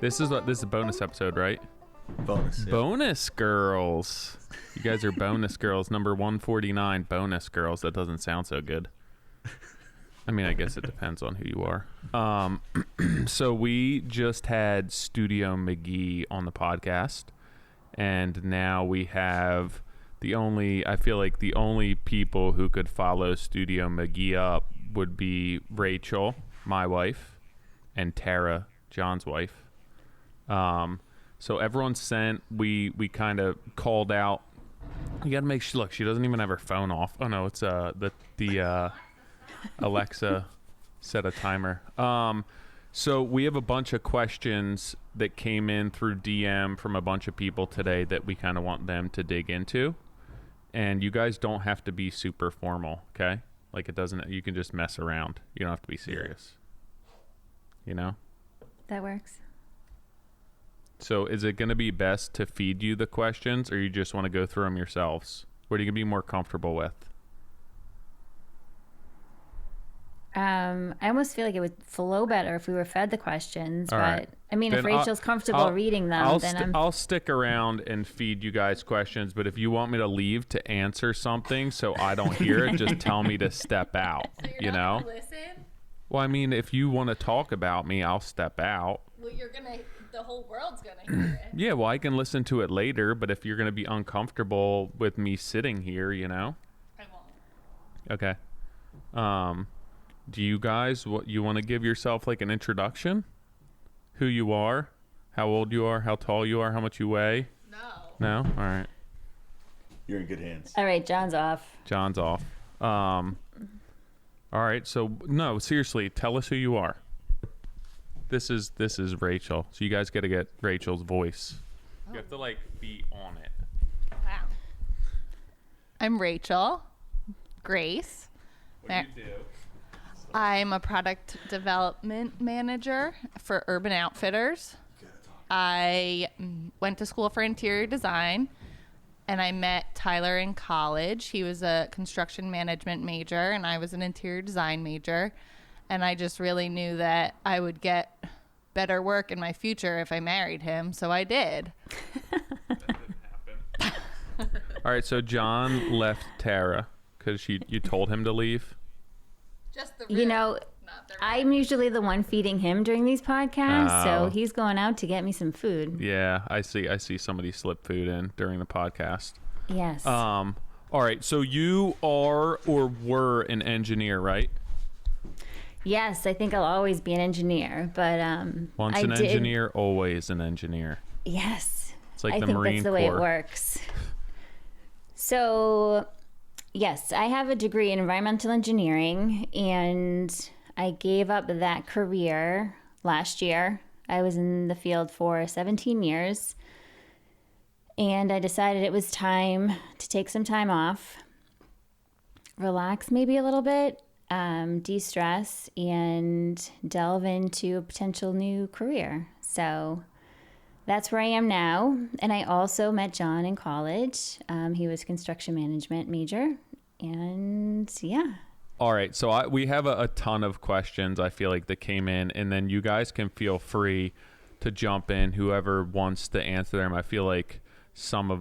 This is a bonus episode, right? Bonus. Yeah. Bonus girls. You guys are bonus girls. Number 149, bonus girls. That doesn't sound so good. I mean, I guess it depends on who you are. So we just had Studio McGee on the podcast, and now we have I feel like the only people who could follow Studio McGee up would be Rachel, my wife, and Tara, John's wife. So everyone sent, we kind of called out. You got to make sure, look, she doesn't even have her phone off. Oh no, it's the Alexa set a timer. So we have a bunch of questions that came in through DM from a bunch of people today that we kind of want them to dig into. And you guys don't have to be super formal, okay? Like you can just mess around. You don't have to be serious. You know? That works. So is it going to be best to feed you the questions, or you just want to go through them yourselves? What are you going to be more comfortable with? I almost feel like it would flow better if we were fed the questions. All but right. I mean, if Then Rachel's comfortable reading them, I'll stick around and feed you guys questions. But if you want me to leave to answer something so I don't hear it, just tell me to step out. So you're not gonna listen? Well, I mean, if you want to talk about me, I'll step out. Well, the whole world's gonna hear it. Yeah, well, I can listen to it later. But if you're going to be uncomfortable with me sitting here, I won't. Okay. Do you guys, you want to give yourself like an introduction? Who you are, how old you are, how tall you are, how much you weigh? No? All right. You're in good hands. all right, John's off. All right. So no, seriously, tell us who you are. This is Rachel. So you guys got to get Rachel's voice. You have to like be on it. Wow. I'm Rachel. Grace. What do you do? I'm a product development manager for Urban Outfitters. I went to school for interior design, and I met Tyler in college. He was a construction management major, and I was an interior design major. And I just really knew that I would get better work in my future if I married him, so I did. That didn't happen. All right, so John left Tara because you told him to leave. Just the I'm usually the one feeding him during these podcasts, so he's going out to get me some food. Yeah, I see somebody slip food in during the podcast. Yes. All right, so you are or were an engineer, right? Yes, I think I'll always be an engineer, but Once an engineer, always an engineer. Yes. It's like I the think Marine that's the way Corps. it works. So, yes, I have a degree in environmental engineering, and I gave up that career last year. I was in the field for 17 years, and I decided it was time to take some time off, relax maybe a little bit, de-stress, and delve into a potential new career. So that's where I am now. And I also met John in college. He was a construction management major. And yeah. All right, so we have a ton of questions, I feel like, that came in, and then you guys can feel free to jump in, whoever wants to answer them. I feel like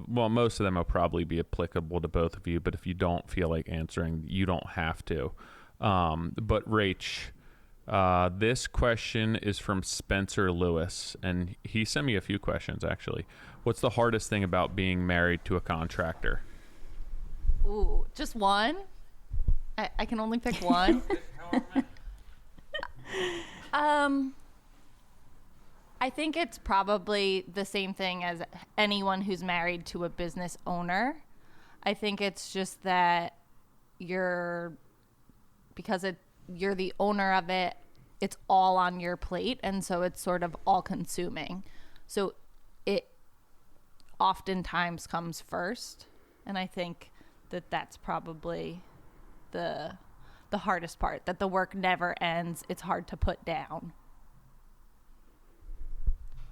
most of them will probably be applicable to both of you, but if you don't feel like answering, you don't have to. But Rach, this question is from Spencer Lewis, and he sent me a few questions, actually. What's the hardest thing about being married to a contractor? Ooh, just one? I can only pick one. I think it's probably the same thing as anyone who's married to a business owner. I think it's just that you're the owner of it, it's all on your plate, and so it's sort of all consuming. So it oftentimes comes first, and I think that's probably the hardest part, that the work never ends. It's hard to put down.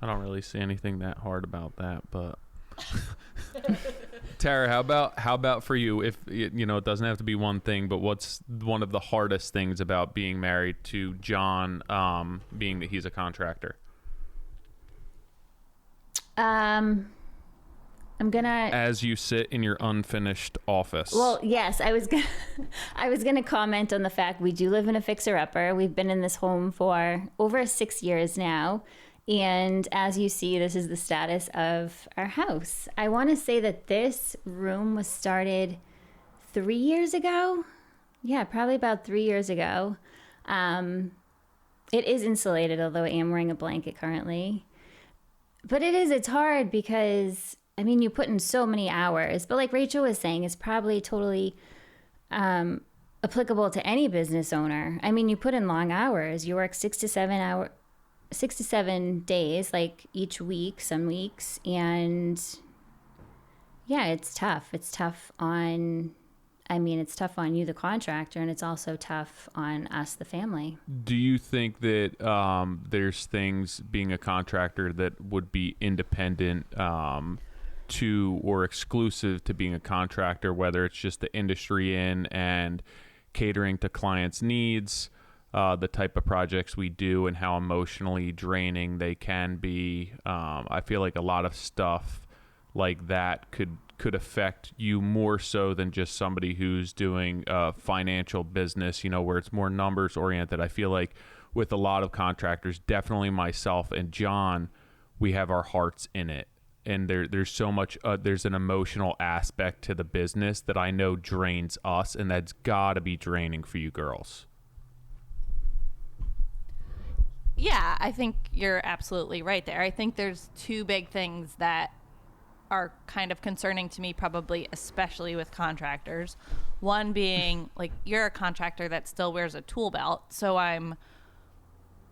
I don't really see anything that hard about that, but Tara, how about for you? If you know, it doesn't have to be one thing, but what's one of the hardest things about being married to John, being that he's a contractor? I'm gonna. As you sit in your unfinished office. Well, yes, I was gonna comment on the fact we do live in a fixer-upper. We've been in this home for over 6 years now, and as you see, this is the status of our house. I want to say that this room was started 3 years ago. Yeah, probably about 3 years ago. It is insulated, although I am wearing a blanket currently. But it's hard because, I mean, you put in so many hours. But like Rachel was saying, it's probably totally applicable to any business owner. I mean, you put in long hours. You work 6 to 7 days, like each week, some weeks. And yeah, it's tough. It's tough on you, the contractor, and it's also tough on us, the family. Do you think that there's things being a contractor that would be independent to or exclusive to being a contractor, whether it's just the industry in and catering to clients' needs, the type of projects we do and how emotionally draining they can be? I feel like a lot of stuff like that could affect you more so than just somebody who's doing financial business, where it's more numbers oriented. I feel like with a lot of contractors, definitely myself and John, we have our hearts in it. And there's so much, there's an emotional aspect to the business that I know drains us, and that's got to be draining for you girls. Yeah, I think you're absolutely right there. I think there's two big things that are kind of concerning to me, probably especially with contractors. One being, like, you're a contractor that still wears a tool belt, so I'm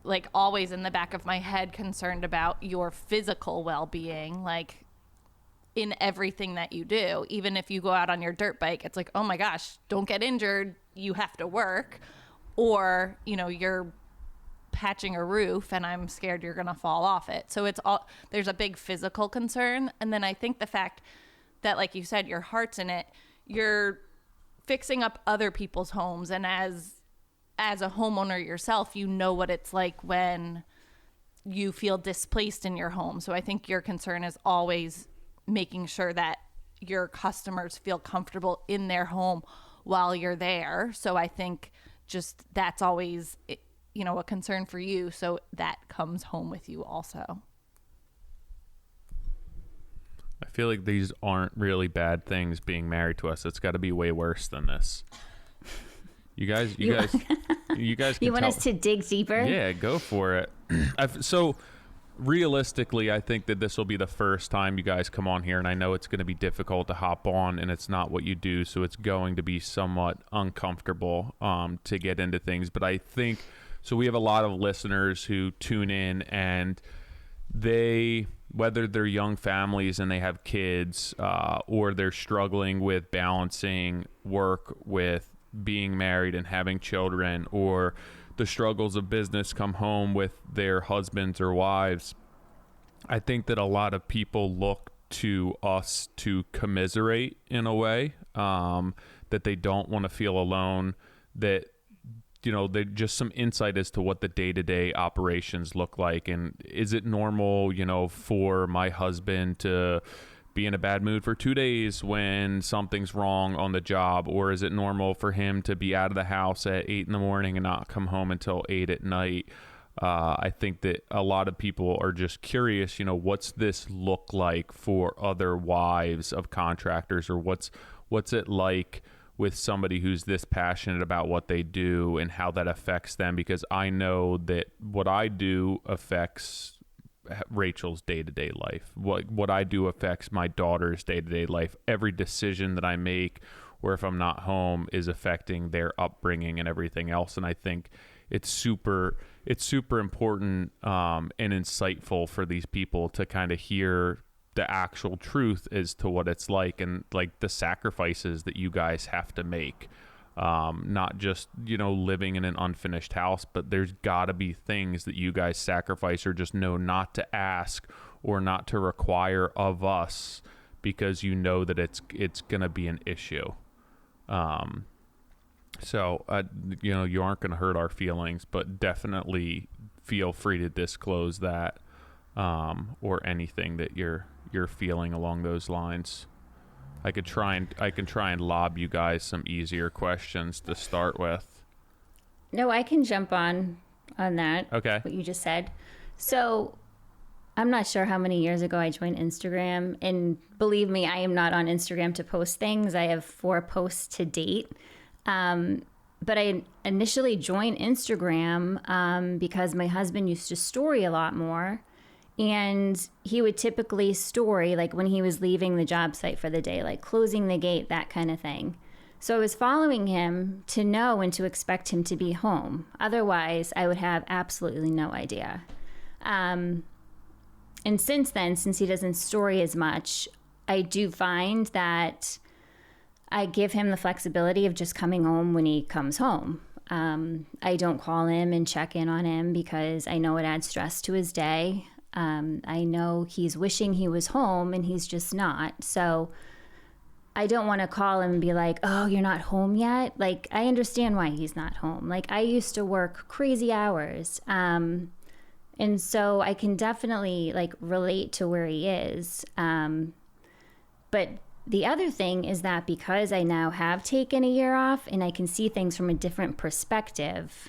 like always in the back of my head concerned about your physical well-being, like in everything that you do. Even if you go out on your dirt bike, it's like, oh my gosh, don't get injured, you have to work. Or you're patching a roof and I'm scared you're gonna fall off it. So there's a big physical concern. And then I think the fact that, like you said, your heart's in it, you're fixing up other people's homes, and as a homeowner yourself, you know what it's like when you feel displaced in your home. So I think your concern is always making sure that your customers feel comfortable in their home while you're there. So I think just that's always a concern for you, so that comes home with you also. I feel like these aren't really bad things being married to us. It's got to be way worse than this. You guys You want us to dig deeper? Yeah, go for it. So realistically, I think that this will be the first time you guys come on here, and I know it's going to be difficult to hop on, and it's not what you do, so it's going to be somewhat uncomfortable to get into things. But I think, so we have a lot of listeners who tune in, and whether they're young families and they have kids, or they're struggling with balancing work with being married and having children, or the struggles of business come home with their husbands or wives, I think that a lot of people look to us to commiserate in a way, that they don't want to feel alone, that they just some insight as to what the day-to-day operations look like. And is it normal, for my husband to be in a bad mood for 2 days when something's wrong on the job? Or is it normal for him to be out of the house at 8 a.m. and not come home until 8 p.m? I think that a lot of people are just curious, what's this look like for other wives of contractors, or what's it like with somebody who's this passionate about what they do and how that affects them? Because I know that what I do affects Rachel's day-to-day life. What I do affects my daughter's day-to-day life. Every decision that I make, or if I'm not home, is affecting their upbringing and everything else. And I think it's super important and insightful for these people to kind of hear the actual truth as to what it's like, and like the sacrifices that you guys have to make. Not just, living in an unfinished house, but there's gotta be things that you guys sacrifice or just know not to ask or not to require of us, because that it's gonna be an issue. So you aren't gonna hurt our feelings, but definitely feel free to disclose that. or anything that you're feeling along those lines. I can try and lob you guys some easier questions to start with. No, I can jump on that. Okay. What you just said. So I'm not sure how many years ago I joined Instagram, and believe me, I am not on Instagram to post things. I have 4 posts to date. But I initially joined Instagram because my husband used to story a lot more. And he would typically story like when he was leaving the job site for the day, like closing the gate, that kind of thing. So I was following him to know when to expect him to be home. Otherwise, I would have absolutely no idea. And since then, since he doesn't story as much, I do find that I give him the flexibility of just coming home when he comes home. I don't call him and check in on him because I know it adds stress to his day. I know he's wishing he was home and he's just not. So I don't want to call him and be like, oh, you're not home yet. Like, I understand why he's not home. Like, I used to work crazy hours. And so I can definitely like relate to where he is. But the other thing is that because I now have taken a year off and I can see things from a different perspective,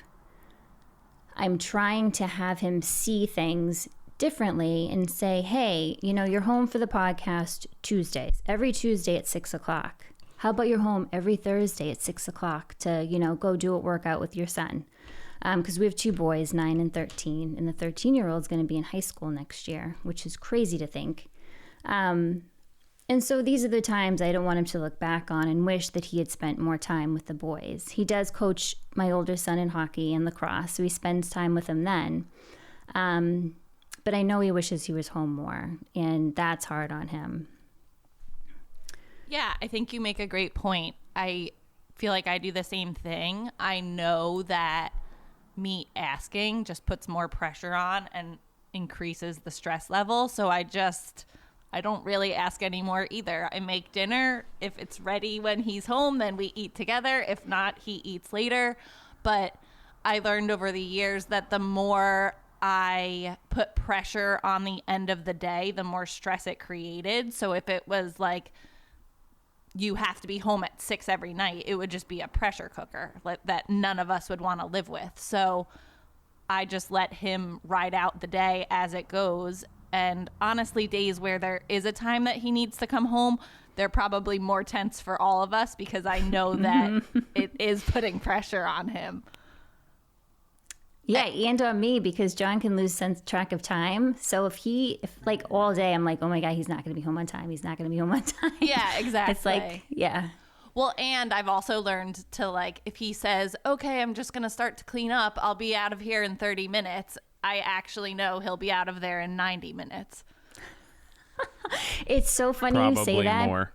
I'm trying to have him see things differently and say, hey, you're home for the podcast Tuesdays, every Tuesday at 6:00. How about you're home every Thursday at 6:00 to, go do a workout with your son? Because we have 2 boys, 9 and 13, and the 13-year-old's going to be in high school next year, which is crazy to think. And so these are the times I don't want him to look back on and wish that he had spent more time with the boys. He does coach my older son in hockey and lacrosse, so he spends time with them then. But I know he wishes he was home more, and that's hard on him. Yeah, I think you make a great point. I feel like I do the same thing. I know that me asking just puts more pressure on and increases the stress level. So I don't really ask anymore either. I make dinner. If it's ready when he's home, then we eat together. If not, he eats later. But I learned over the years that the more I put pressure on the end of the day, the more stress it created. So if it was like, you have to be home at 6 every night, it would just be a pressure cooker that none of us would want to live with. So I just let him ride out the day as it goes. And honestly, days where there is a time that he needs to come home, they're probably more tense for all of us because I know that it is putting pressure on him. Yeah, and on me, because John can lose track of time. So if like all day, I'm like, oh my God, he's not going to be home on time. He's not going to be home on time. Yeah, exactly. It's like, yeah. Well, and I've also learned to, like, if he says, okay, I'm just going to start to clean up, I'll be out of here in 30 minutes. I actually know he'll be out of there in 90 minutes. It's so funny Probably you say that. More.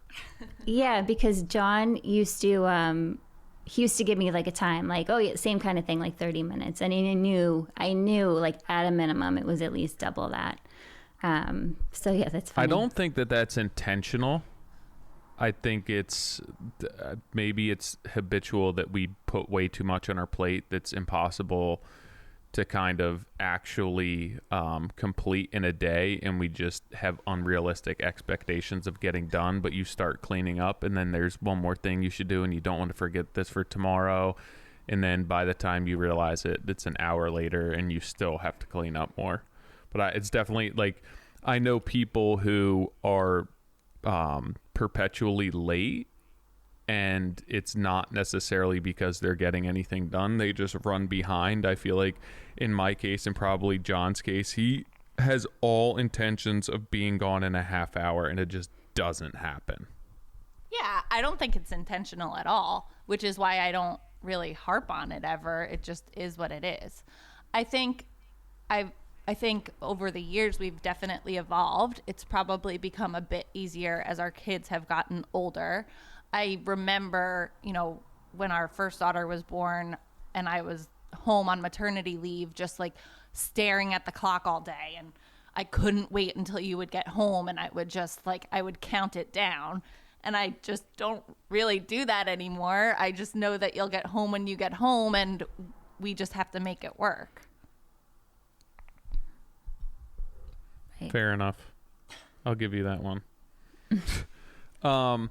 Yeah, because John used to, he used to give me like a time, like, oh yeah, same kind of thing, like 30 minutes. And I knew like at a minimum, it was at least double that. So yeah, that's funny. I don't think that that's intentional. I think maybe it's habitual that we put way too much on our plate that's impossible to kind of actually complete in a day, and we just have unrealistic expectations of getting done. But you start cleaning up, and then there's one more thing you should do, and you don't want to forget this for tomorrow. And then by the time you realize it, it's an hour later, and you still have to clean up more. But it's definitely like, I know people who are perpetually late, and it's not necessarily because they're getting anything done. They just run behind. I feel like in my case, and probably John's case, he has all intentions of being gone in a half hour, and it just doesn't happen. Yeah, I don't think it's intentional at all, which is why I don't really harp on it ever. It just is what it is. I think over the years we've definitely evolved. It's probably become a bit easier as our kids have gotten older. I remember, when our first daughter was born and I was home on maternity leave, just like staring at the clock all day, and I couldn't wait until you would get home, and I would just I would count it down. And I just don't really do that anymore. I just know that you'll get home when you get home, and we just have to make it work. Fair enough. I'll give you that one. All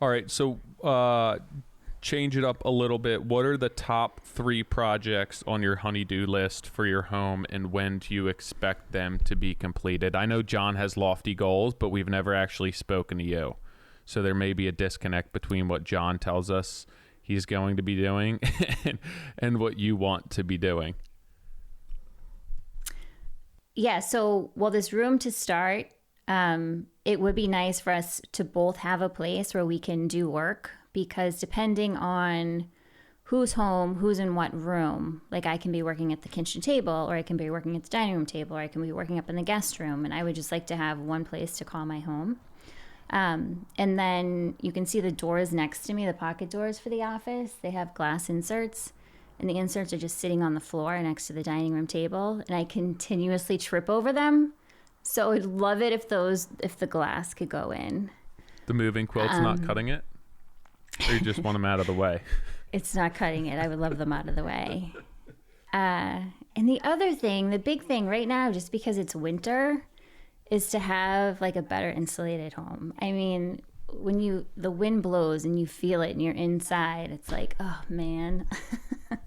right. So change it up a little bit. What are the top 3 projects on your honey-do list for your home, and when do you expect them to be completed? I know John has lofty goals, but we've never actually spoken to you. So there may be a disconnect between what John tells us he's going to be doing and what you want to be doing. Yeah, so, well, this room to start, it would be nice for us to both have a place where we can do work, because depending on who's home, who's in what room, like I can be working at the kitchen table, or I can be working at the dining room table, or I can be working up in the guest room, and I would just like to have one place to call my home. And then you can see the doors next to me, the pocket doors for the office. They have glass inserts, and the inserts are just sitting on the floor next to the dining room table, and I continuously trip over them. So I'd love it if the glass could go in. The moving quilt's not cutting it? Or you just want them out of the way? It's not cutting it. I would love them out of the way. And the other thing, the big thing right now, just because it's winter, is to have like a better insulated home. I mean, when the wind blows and you feel it and you're inside, it's like, oh man. I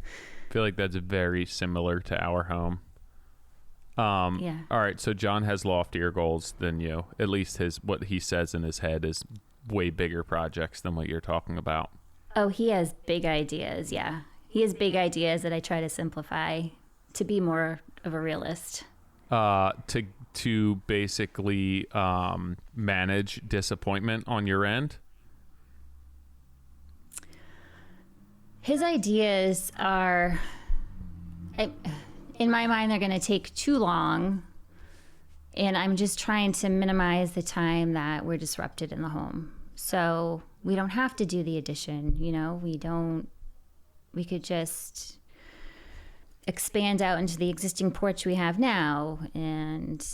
feel like that's very similar to our home. Yeah. All right. So John has loftier goals than you. At least what he says in his head is way bigger projects than what you're talking about. Oh, he has big ideas. Yeah. He has big ideas that I try to simplify to be more of a realist. To basically manage disappointment on your end? His ideas are, in my mind, they're going to take too long, and I'm just trying to minimize the time that we're disrupted in the home. So we don't have to do the addition, we could just expand out into the existing porch we have now, and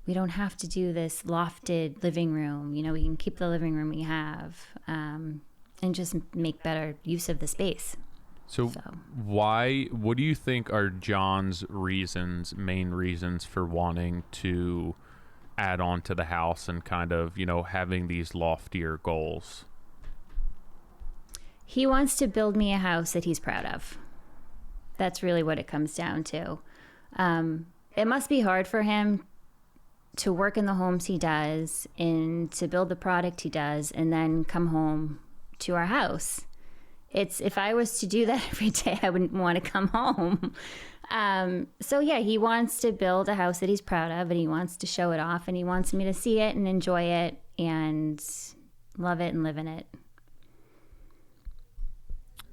we don't have to do this lofted living room. We can keep the living room we have, and just make better use of the space. So what do you think are John's main reasons for wanting to add on to the house and kind of, having these loftier goals? He wants to build me a house that he's proud of. That's really what it comes down to. It must be hard for him to work in the homes he does and to build the product he does and then come home to our house. If I was to do that every day, I wouldn't want to come home. So yeah, he wants to build a house that he's proud of, and he wants to show it off, and he wants me to see it and enjoy it and love it and live in it.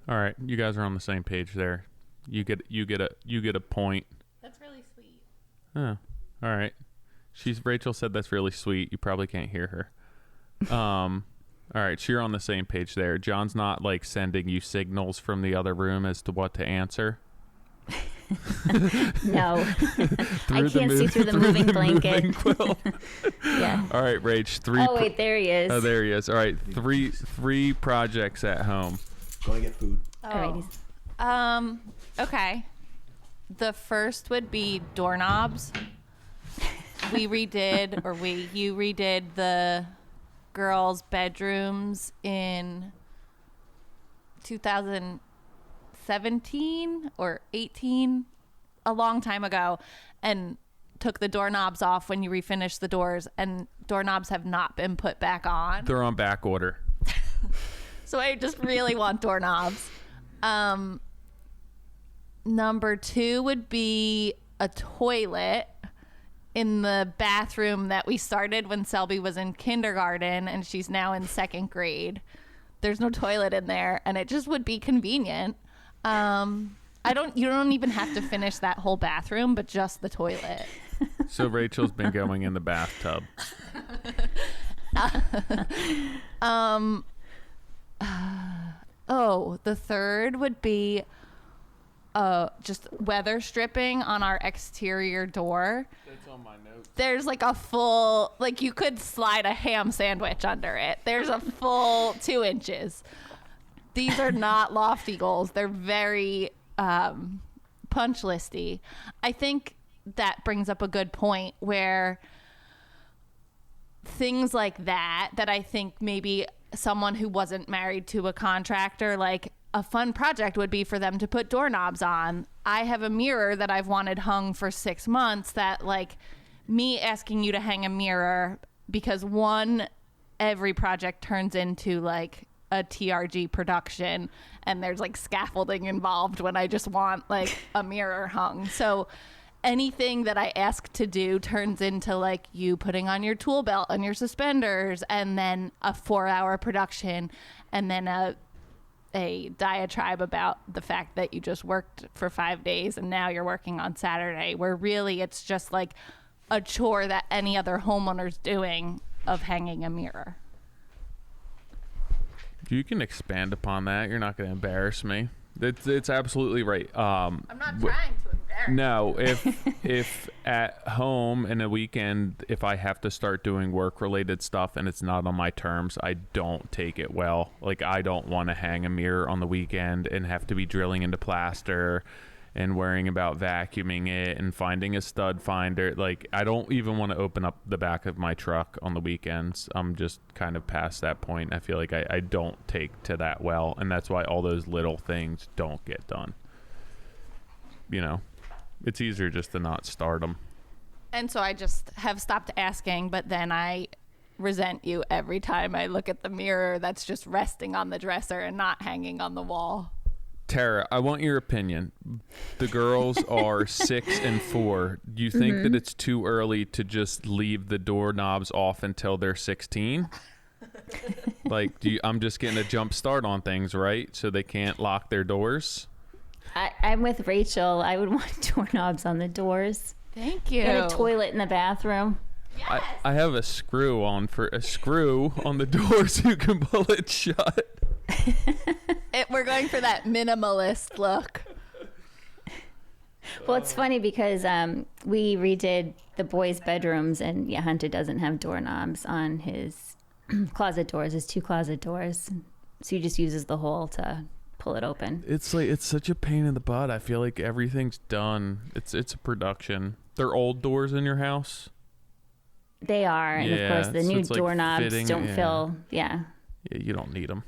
All right, you guys are on the same page there. You get a point. That's really sweet. Oh, all right. Rachel said that's really sweet. You probably can't hear her. All right, so you're on the same page there. John's not like sending you signals from the other room as to what to answer. No, I can't see through the moving blanket. Moving quilt. Yeah. All right, Rach. Oh wait, there he is. Oh, there he is. All right, three projects at home. Go get food. Alrighty. Okay. The first would be doorknobs. You redid the girls' bedrooms in 2017 or 18, a long time ago, and took the doorknobs off when you refinished the doors, and doorknobs have not been put back on. They're on back order. So I just really want doorknobs. Number 2 would be a toilet in the bathroom that we started when Selby was in kindergarten, and she's now in 2nd grade. There's no toilet in there, and it just would be convenient. You don't even have to finish that whole bathroom, but just the toilet. So Rachel's been going in the bathtub. The third would be just weather stripping on our exterior door. That's on my notes. There's like a full, like you could slide a ham sandwich under it. There's a full 2 inches. These are not lofty goals. They're very punch listy. I think that brings up a good point where things like that I think maybe someone who wasn't married to a contractor, like a fun project would be for them to put doorknobs on. I have a mirror that I've wanted hung for 6 months that, like, me asking you to hang a mirror, because every project turns into like a TRG production and there's like scaffolding involved when I just want like a mirror hung. So anything that I ask to do turns into like you putting on your tool belt and your suspenders, and then a 4-hour production, and then a diatribe about the fact that you just worked for 5 days and now you're working on Saturday, where really it's just like a chore that any other homeowner's doing of hanging a mirror. You can expand upon that. You're not going to embarrass me. It's absolutely right. I'm not trying to embarrass. No, if at home in a weekend, if I have to start doing work related stuff and it's not on my terms, I don't take it well. Like, I don't want to hang a mirror on the weekend and have to be drilling into plaster and worrying about vacuuming it and finding a stud finder. Like, I don't even want to open up the back of my truck on the weekends. I'm just kind of past that point. I feel like I don't take to that well, and that's why all those little things don't get done. You know, it's easier just to not start them. And so I just have stopped asking, but then I resent you every time I look at the mirror that's just resting on the dresser and not hanging on the wall. Tara, I want your opinion. The girls are 6 and 4. Do you think that it's too early to just leave the doorknobs off until they're 16? Like, I'm just getting a jump start on things, right? So they can't lock their doors? I'm with Rachel. I would want doorknobs on the doors. Thank you. And a toilet in the bathroom. Yes. I have a screw on the door so you can pull it shut. We're going for that minimalist look. Well, it's funny because we redid the boys' bedrooms, and Hunter doesn't have doorknobs on his closet doors, his 2 closet doors. So he just uses the hole to pull it open. It's like, it's such a pain in the butt. I feel like everything's done. It's a production. They're old doors in your house? They are, and of course the new doorknobs don't fill. Yeah, you don't need them.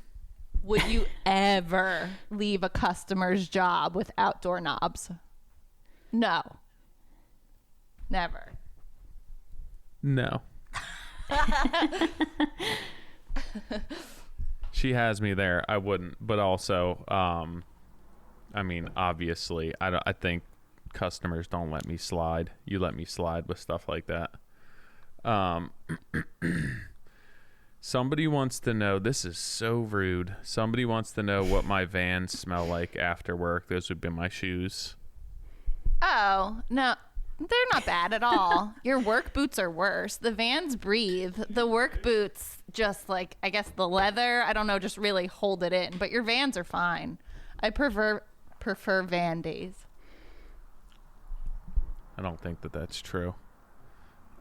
Would you ever leave a customer's job without doorknobs? No. Never. No. She has me there. I wouldn't. But also, I mean, obviously, I think customers don't let me slide. You let me slide with stuff like that. Somebody wants to know, this is so rude. Somebody wants to know what my Vans smell like after work. Those would be my shoes. Oh, no. They're not bad at all. Your work boots are worse. The Vans breathe. The work boots just, like, I guess the leather, I don't know, just really hold it in. But your Vans are fine. I prefer Van days. I don't think that that's true.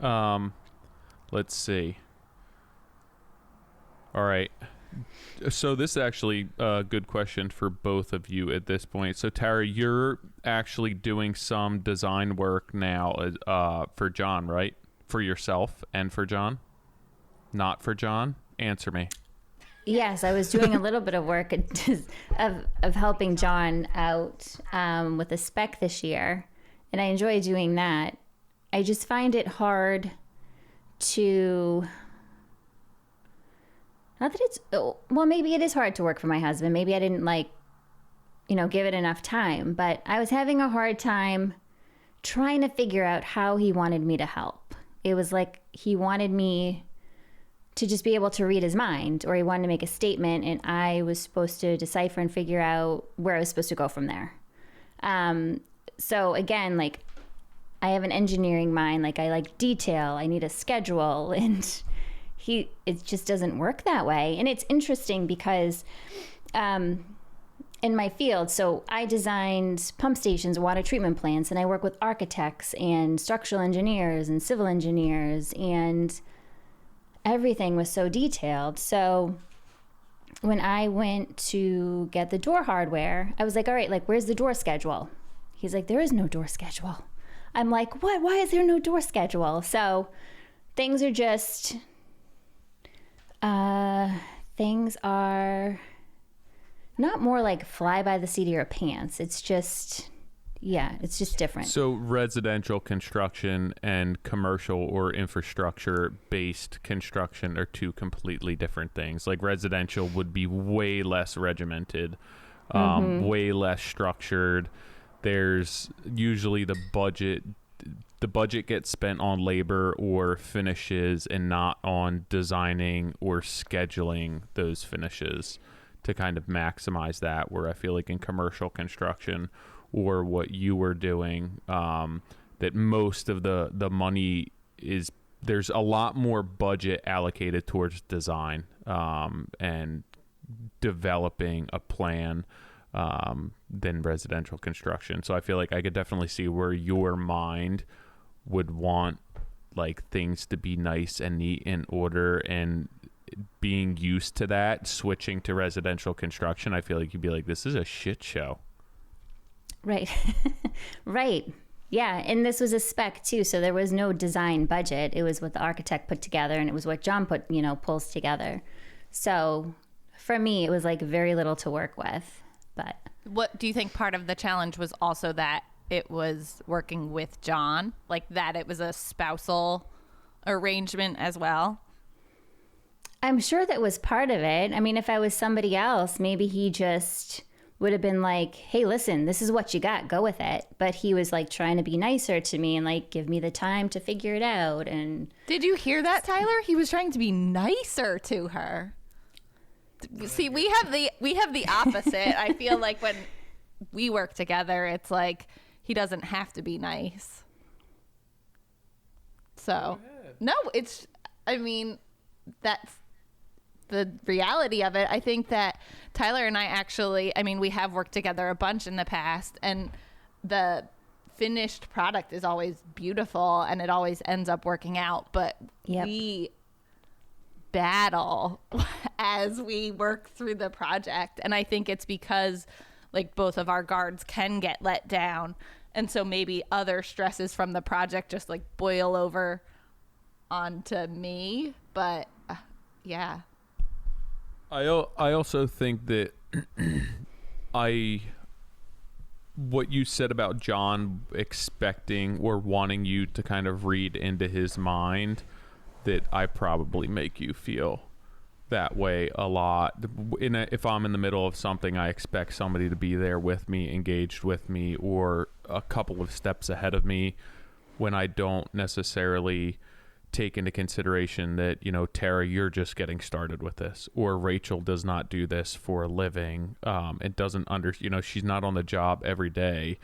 Let's see. All right. So this is actually a good question for both of you at this point. So Tara, you're actually doing some design work now for John, right? For yourself and for John? Not for John? Answer me. Yes, I was doing a little bit of work of helping John out with a spec this year, and I enjoy doing that. I just find it hard to... Not that it's, well, maybe it is hard to work for my husband. Maybe I didn't give it enough time, but I was having a hard time trying to figure out how he wanted me to help. It was like he wanted me to just be able to read his mind, or he wanted to make a statement, and I was supposed to decipher and figure out where I was supposed to go from there. So again, like, I have an engineering mind. Like, I like detail. I need a schedule, and it just doesn't work that way. And it's interesting because in my field, so I designed pump stations, water treatment plants, and I work with architects and structural engineers and civil engineers, and everything was so detailed. So when I went to get the door hardware, I was like, all right, like, where's the door schedule? He's like, there is no door schedule. I'm like, what? Why is there no door schedule? So things are just Things are not more like fly by the seat of your pants. It's just different. So residential construction and commercial or infrastructure based construction are two completely different things. Like residential would be way less regimented, way less structured. There's usually the budget gets spent on labor or finishes and not on designing or scheduling those finishes to kind of maximize that, where I feel like in commercial construction or what you were doing, that most of the money is, there's a lot more budget allocated towards design and developing a plan than residential construction. So I feel like I could definitely see where your mind would want like things to be nice and neat in order, and being used to that, switching to residential construction, I feel like you'd be like, this is a shit show. Right. Right. Yeah. And this was a spec too. So there was no design budget. It was what the architect put together, and it was what John pulls together. So for me, it was like very little to work with. But what do you think part of the challenge was also that it was working with John, like that it was a spousal arrangement as well? I'm sure that was part of it. I mean, if I was somebody else, maybe he just would have been like, hey, listen, this is what you got, go with it. But he was like trying to be nicer to me and like give me the time to figure it out. And did you hear that, Tyler? He was trying to be nicer to her. See, we have the opposite. I feel like when we work together, it's like he doesn't have to be nice. So, no, that's the reality of it. I think that Tyler and I we have worked together a bunch in the past, and the finished product is always beautiful and it always ends up working out, but we battle as we work through the project. And I think it's because like both of our guards can get let down, and so maybe other stresses from the project just like boil over onto me. But yeah, I also think that what you said about John expecting or wanting you to kind of read into his mind, that I probably make you feel that way a lot. If I'm in the middle of something, I expect somebody to be there with me, engaged with me, or a couple of steps ahead of me, when I don't necessarily take into consideration that, Tara, you're just getting started with this, or Rachel does not do this for a living, and doesn't she's not on the job every day.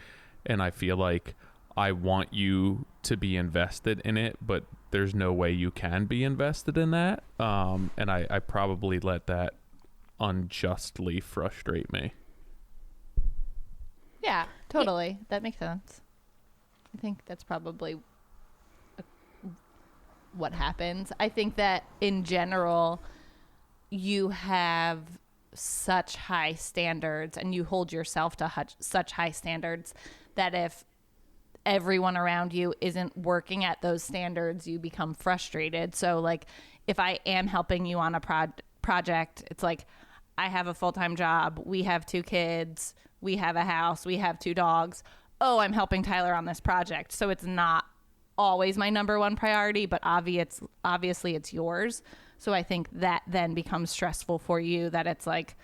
And I feel like I want you to be invested in it, but there's no way you can be invested in that. And I probably let that unjustly frustrate me. Yeah, totally. That makes sense. I think that's probably what happens. I think that in general, you have such high standards and you hold yourself to such high standards that if everyone around you isn't working at those standards, you become frustrated. So like if I am helping you on a project, it's like I have a full-time job, we have 2 kids, we have a house, we have 2 dogs. Oh, I'm helping Tyler on this project. So it's not always my number one priority, but obviously it's yours. So I think that then becomes stressful for you, that it's like,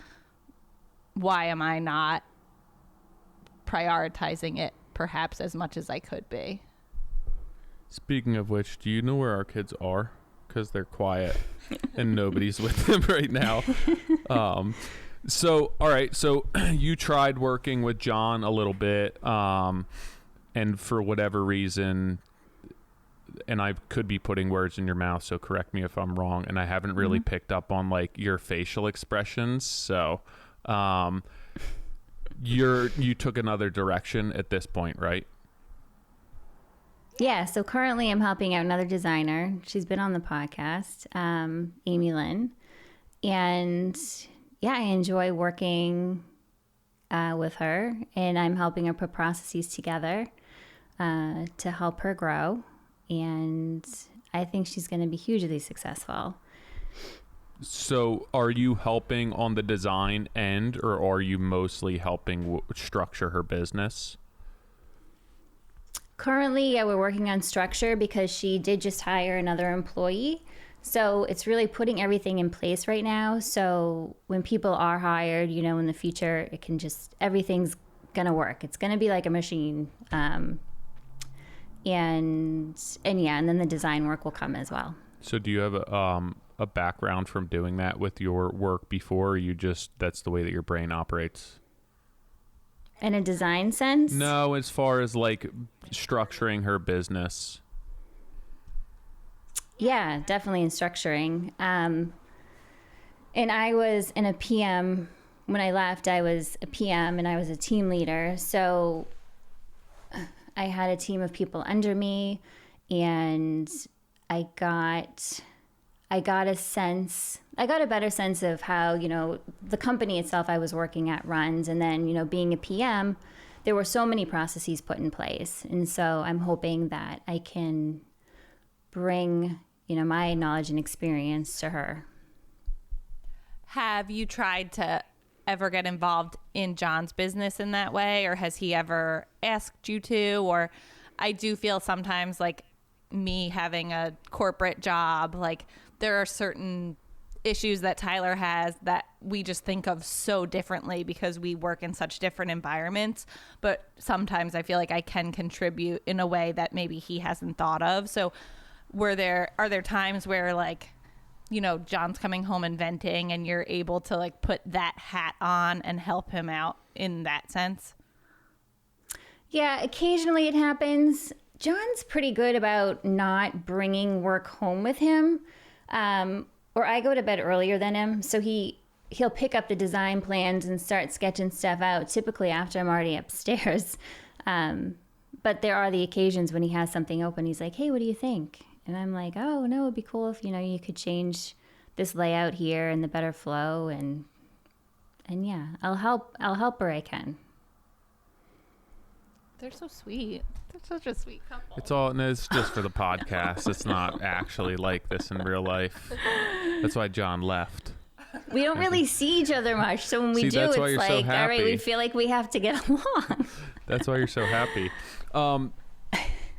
why am I not prioritizing it perhaps as much as I could be? Speaking of which, do you know where our kids are? Because they're quiet and nobody's with them right now. So, all right. So you tried working with John a little bit, and for whatever reason, and I could be putting words in your mouth, so correct me if I'm wrong, and I haven't really picked up on like your facial expressions. So you took another direction at this point, right? Yeah, so currently I'm helping out another designer. She's been on the podcast, Amy Lynn. And yeah, I enjoy working with her, and I'm helping her put processes together to help her grow. And I think she's going to be hugely successful. So are you helping on the design end, or are you mostly helping structure her business? Currently, yeah, we're working on structure because she did just hire another employee. So it's really putting everything in place right now. So when people are hired, in the future, it can just, everything's going to work. It's going to be like a machine. And then the design work will come as well. So do you have a background from doing that with your work before, or you just, that's the way that your brain operates? In a design sense? No, as far as like structuring her business. Yeah, definitely in structuring. And I was in a PM. When I left, I was a PM and I was a team leader. So I had a team of people under me, and I got a better sense of how, the company itself I was working at runs. And then, being a PM, there were so many processes put in place. And so I'm hoping that I can bring, my knowledge and experience to her. Have you tried to ever get involved in John's business in that way, or has he ever asked you to? Or I do feel sometimes like me having a corporate job, like there are certain issues that Tyler has that we just think of so differently because we work in such different environments. But sometimes I feel like I can contribute in a way that maybe he hasn't thought of. So are there times where like, John's coming home and venting and you're able to like put that hat on and help him out in that sense? Yeah, occasionally it happens. John's pretty good about not bringing work home with him. Or I go to bed earlier than him. So he'll pick up the design plans and start sketching stuff out, typically after I'm already upstairs. But there are the occasions when he has something open. He's like, hey, what do you think? And I'm like, oh, no, it'd be cool if, you could change this layout here and the better flow. And yeah, I'll help where I can. They're so sweet. They're such a sweet couple. It's just for the podcast. It's not actually like this in real life. That's why John left. We don't really see each other much. So when we do, it's like, all right, we feel like we have to get along. That's why you're so happy.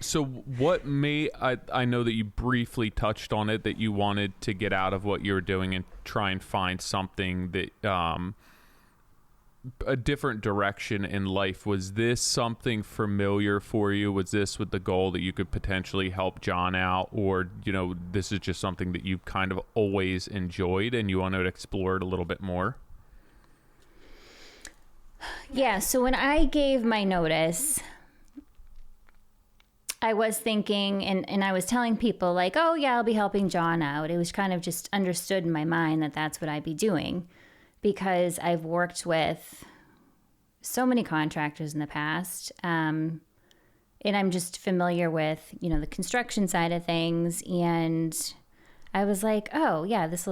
So what I know that you briefly touched on it, that you wanted to get out of what you were doing and try and find something that, a different direction in life. Was this something familiar for you? Was this with the goal that you could potentially help John out, or, this is just something that you've kind of always enjoyed and you want to explore it a little bit more? Yeah. So when I gave my notice, I was thinking, and I was telling people like, oh yeah, I'll be helping John out. It was kind of just understood in my mind that that's what I'd be doing, because I've worked with so many contractors in the past. And I'm just familiar with, the construction side of things. And I was like, oh yeah, this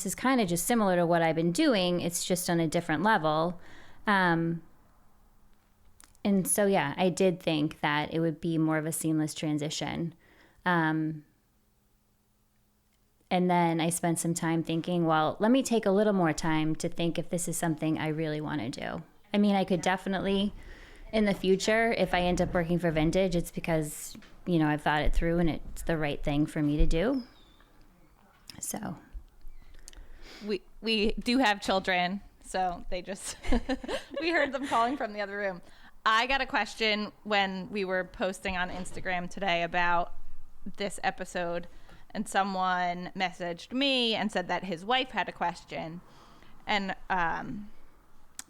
is kind of just similar to what I've been doing. It's just on a different level. And so, yeah, I did think that it would be more of a seamless transition. And then I spent some time thinking, well, let me take a little more time to think if this is something I really want to do. I mean, I could definitely, in the future, if I end up working for Vintage, it's because, I've thought it through and it's the right thing for me to do. So. We do have children, so they just, we heard them calling from the other room. I got a question when we were posting on Instagram today about this episode, and someone messaged me and said that his wife had a question. And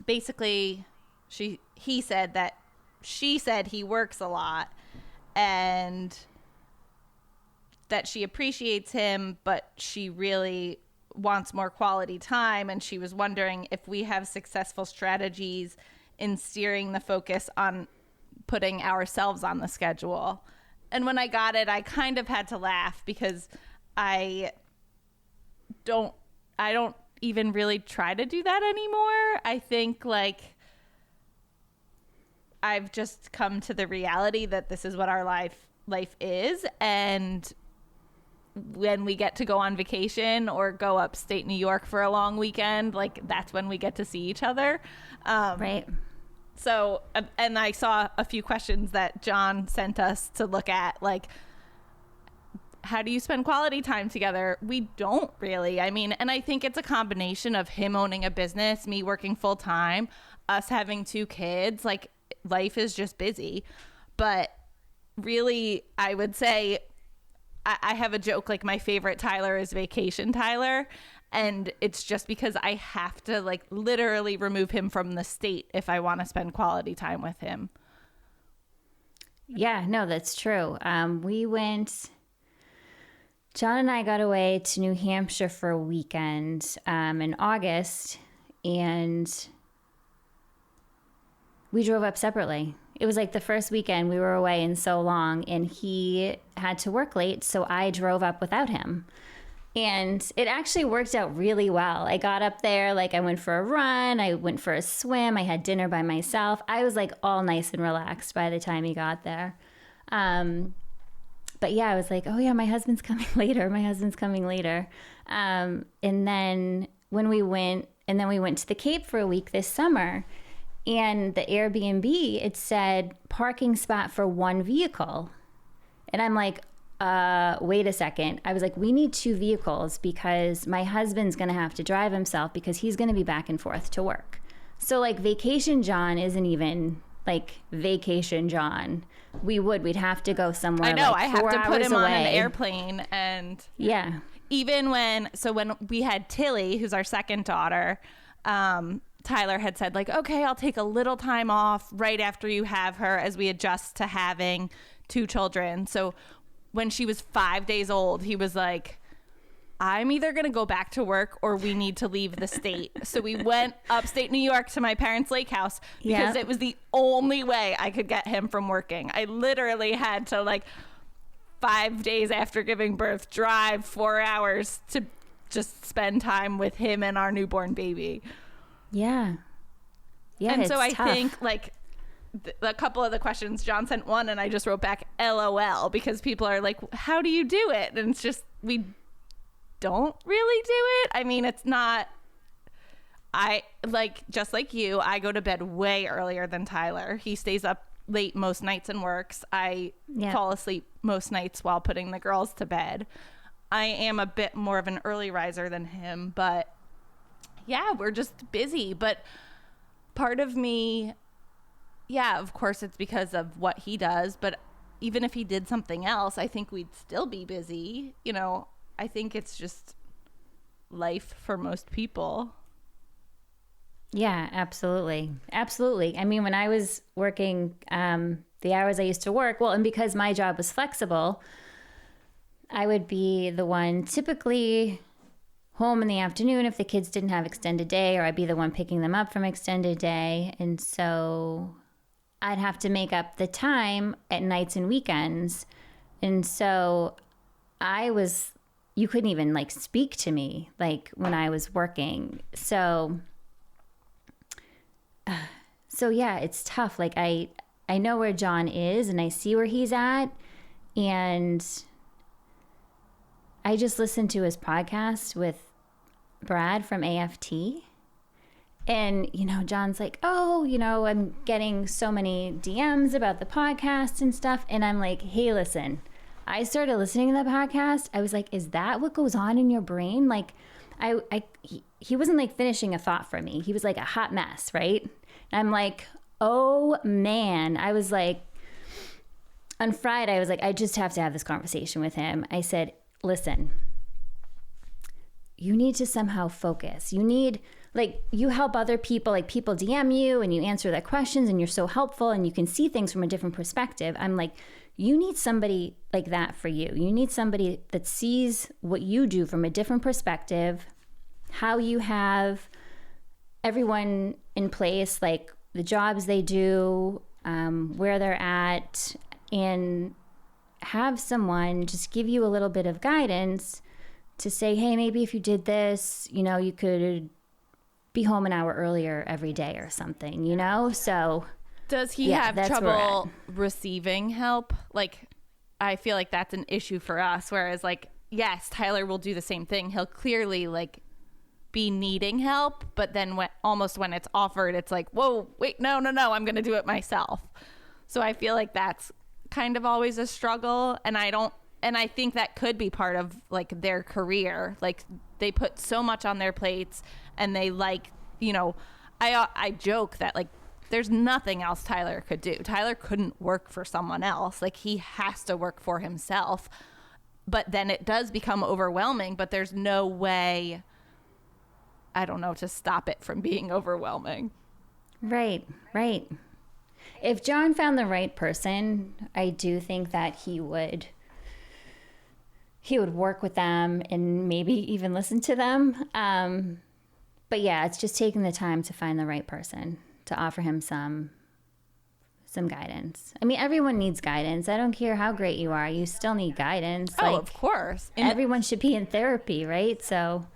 basically, he said that she said he works a lot and that she appreciates him, but she really wants more quality time. And she was wondering if we have successful strategies in steering the focus on putting ourselves on the schedule. And when I got it, I kind of had to laugh because I don't even really try to do that anymore. I think like I've just come to the reality that this is what our life is, and when we get to go on vacation or go upstate New York for a long weekend, like that's when we get to see each other. Right. So, and I saw a few questions that John sent us to look at, like, how do you spend quality time together? We don't really. I mean, and I think it's a combination of him owning a business, me working full time, us having 2 kids. Like, life is just busy. But really, I would say I have a joke, like my favorite Tyler is Vacation Tyler. And it's just because I have to like literally remove him from the state if I want to spend quality time with him. Yeah, no, that's true. John and I got away to New Hampshire for a weekend in August, and we drove up separately. It was like the first weekend we were away in so long, and he had to work late, so I drove up without him. And it actually worked out really well. I got up there, like I went for a run, I went for a swim, I had dinner by myself. I was like all nice and relaxed by the time he got there. But yeah, I was like, oh yeah, my husband's coming later. And then we went to the Cape for a week this summer, and the Airbnb, it said parking spot for 1 vehicle. And I'm like, wait a second. I was like, we need 2 vehicles because my husband's going to have to drive himself because he's going to be back and forth to work. So like Vacation John isn't even like Vacation John. We'd have to go somewhere. I know. Like I have to put him away. on an airplane. And yeah, even when we had Tilly, who's our second daughter, Tyler had said like, okay, I'll take a little time off right after you have her as we adjust to having 2 children. So when she was 5 days old, he was like, I'm either going to go back to work or we need to leave the state. So we went upstate New York to my parents' lake house because it was the only way I could get him from working. I literally had to, like, 5 days after giving birth, drive 4 hours to just spend time with him and our newborn baby. Yeah. Yeah. And so I tough. think, like, a couple of the questions, John sent one and I just wrote back LOL because people are like, how do you do it? And it's just, we don't really do it. I mean, it's not, just like you, I go to bed way earlier than Tyler. He stays up late most nights and works. I fall asleep most nights while putting the girls to bed. I am a bit more of an early riser than him, but yeah, we're just busy. But part of me, yeah, of course it's because of what he does, but even if he did something else, I think we'd still be busy. You know, I think it's just life for most people. Yeah, absolutely. Absolutely. I mean, when I was working the hours I used to work, well, and because my job was flexible, I would be the one typically home in the afternoon if the kids didn't have extended day, or I'd be the one picking them up from extended day. And so I'd have to make up the time at nights and weekends. And so you couldn't even like speak to me like when I was working. So yeah, it's tough. Like I know where John is and I see where he's at, and I just listened to his podcast with Brad from AFT. And, you know, John's like, oh, you know, I'm getting so many DMs about the podcast and stuff. And I'm like, hey, listen, I started listening to the podcast. I was like, is that what goes on in your brain? Like, he wasn't like finishing a thought for me. He was like a hot mess, right? And I'm like, oh man. I was like, on Friday, I was like, I just have to have this conversation with him. I said, listen, you need to somehow focus. You need, like, you help other people, like people DM you and you answer their questions and you're so helpful and you can see things from a different perspective. I'm like, you need somebody like that for you. You need somebody that sees what you do from a different perspective, how you have everyone in place, like the jobs they do, where they're at, and have someone just give you a little bit of guidance to say, hey, maybe if you did this, you know, you could be home an hour earlier every day or something, you know? So does he have trouble receiving help? Like, I feel like that's an issue for us, whereas like yes, Tyler will do the same thing. He'll clearly like be needing help, but then when it's offered, it's like, whoa, wait, no, I'm going to do it myself. So I feel like that's kind of always a struggle. And I think that could be part of like their career. Like they put so much on their plates, and they like, you know, I joke that like there's nothing else Tyler could do. Tyler couldn't work for someone else. Like he has to work for himself. But then it does become overwhelming, but there's no way, I don't know, to stop it from being overwhelming. Right. If John found the right person, I do think that he would work with them and maybe even listen to them. But yeah, it's just taking the time to find the right person to offer him some guidance. I mean, everyone needs guidance. I don't care how great you are. You still need guidance. Oh, of course. Everyone should be in therapy, right? So,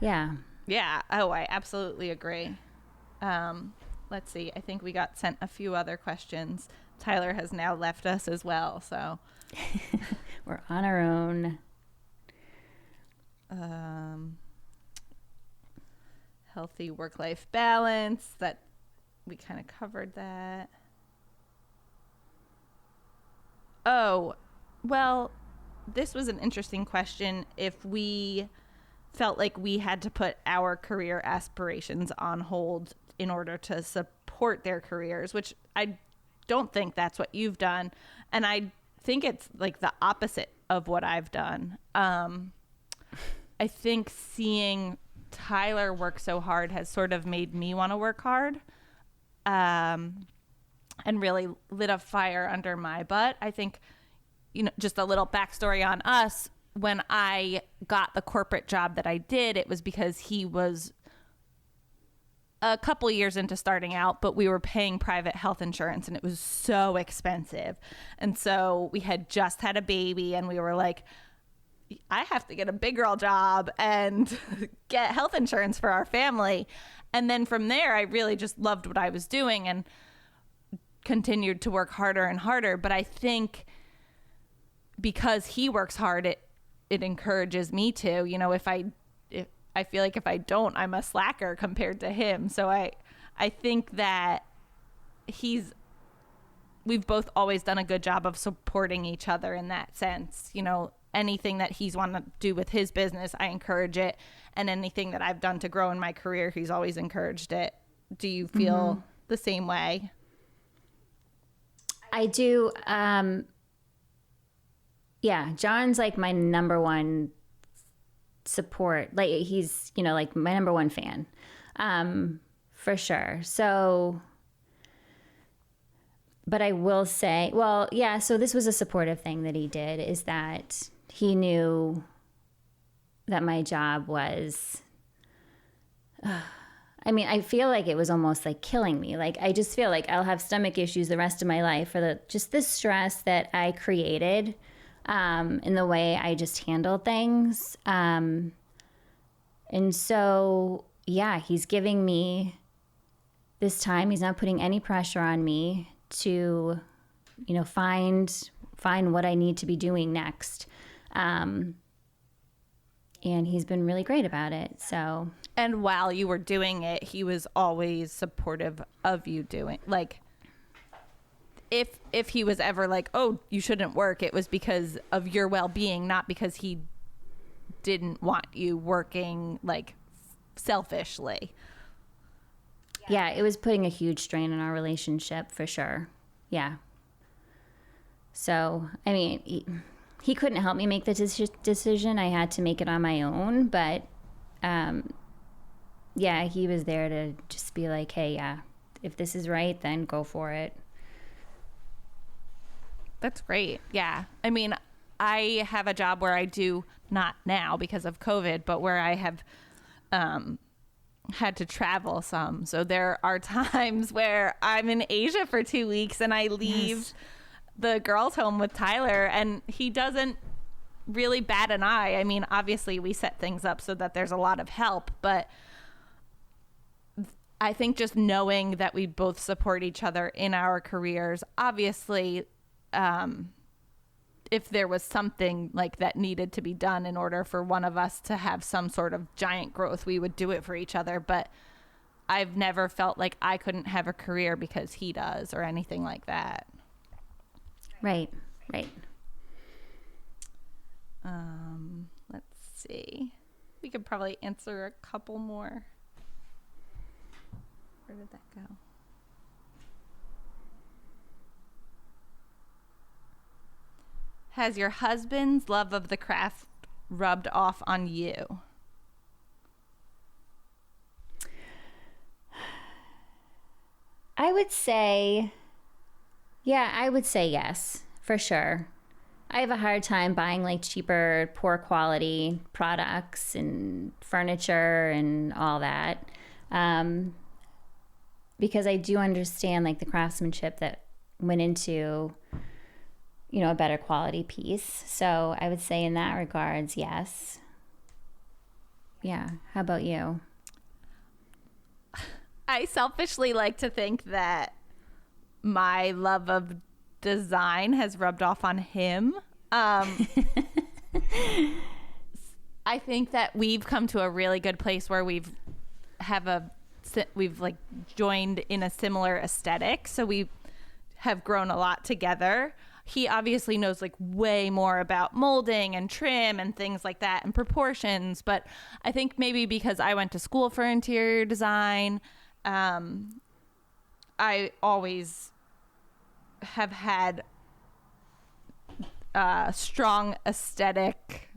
yeah. Yeah. Oh, I absolutely agree. Let's see. I think we got sent a few other questions. Tyler has now left us as well, so we're on our own. Healthy work-life balance. That we kind of covered that. Oh, well, this was an interesting question. If we felt like we had to put our career aspirations on hold in order to support their careers, which I don't think that's what you've done. And I think it's like the opposite of what I've done. I think seeing Tyler work so hard has sort of made me want to work hard, and really lit a fire under my butt. I think, you know, just a little backstory on us. When I got the corporate job that I did, it was because he was a couple years into starting out, but we were paying private health insurance and it was so expensive. And so we had just had a baby and we were like, I have to get a big girl job and get health insurance for our family. And then from there, I really just loved what I was doing and continued to work harder and harder. But I think because he works hard, it encourages me to, you know, if I feel like if I don't, I'm a slacker compared to him. So I think that we've both always done a good job of supporting each other in that sense. You know, anything that he's want to do with his business, I encourage it. And anything that I've done to grow in my career, he's always encouraged it. Do you feel the same way? I do. Yeah, John's like my number one support. Like he's, you know, like my number one fan, for sure. So, but I will say, well, yeah, so this was a supportive thing that he did, is that he knew that my job was, I mean, I feel like it was almost like killing me. Like, I just feel like I'll have stomach issues the rest of my life for just this stress that I created, in the way I just handled things. And so, yeah, he's giving me this time. He's not putting any pressure on me to, you know, find what I need to be doing next. And he's been really great about it. So, and while you were doing it, he was always supportive of you doing, like, if he was ever like, oh, you shouldn't work, it was because of your well-being, not because he didn't want you working, like, selfishly. Yeah, it was putting a huge strain on our relationship for sure. Yeah. So, I mean, he couldn't help me make the decision. I had to make it on my own. But, yeah, he was there to just be like, hey, yeah, if this is right, then go for it. That's great. Yeah. I mean, I have a job where I do, not now because of COVID, but where I have had to travel some. So there are times where I'm in Asia for 2 weeks and I leave the girls home with Tyler, and he doesn't really bat an eye. I mean, obviously we set things up so that there's a lot of help, but I think just knowing that we both support each other in our careers, obviously, if there was something like that needed to be done in order for one of us to have some sort of giant growth, we would do it for each other. But I've never felt like I couldn't have a career because he does or anything like that. Right. Let's see. We could probably answer a couple more. Where did that go? Has your husband's love of the craft rubbed off on you? I would say yes, for sure. I have a hard time buying like cheaper, poor quality products and furniture and all that. Because I do understand like the craftsmanship that went into, a better quality piece. So I would say in that regards, yes. Yeah. How about you? I selfishly like to think that my love of design has rubbed off on him. I think that we've come to a really good place where we've like joined in a similar aesthetic. So we have grown a lot together. He obviously knows like way more about molding and trim and things like that and proportions. But I think maybe because I went to school for interior design, I always have had strong aesthetic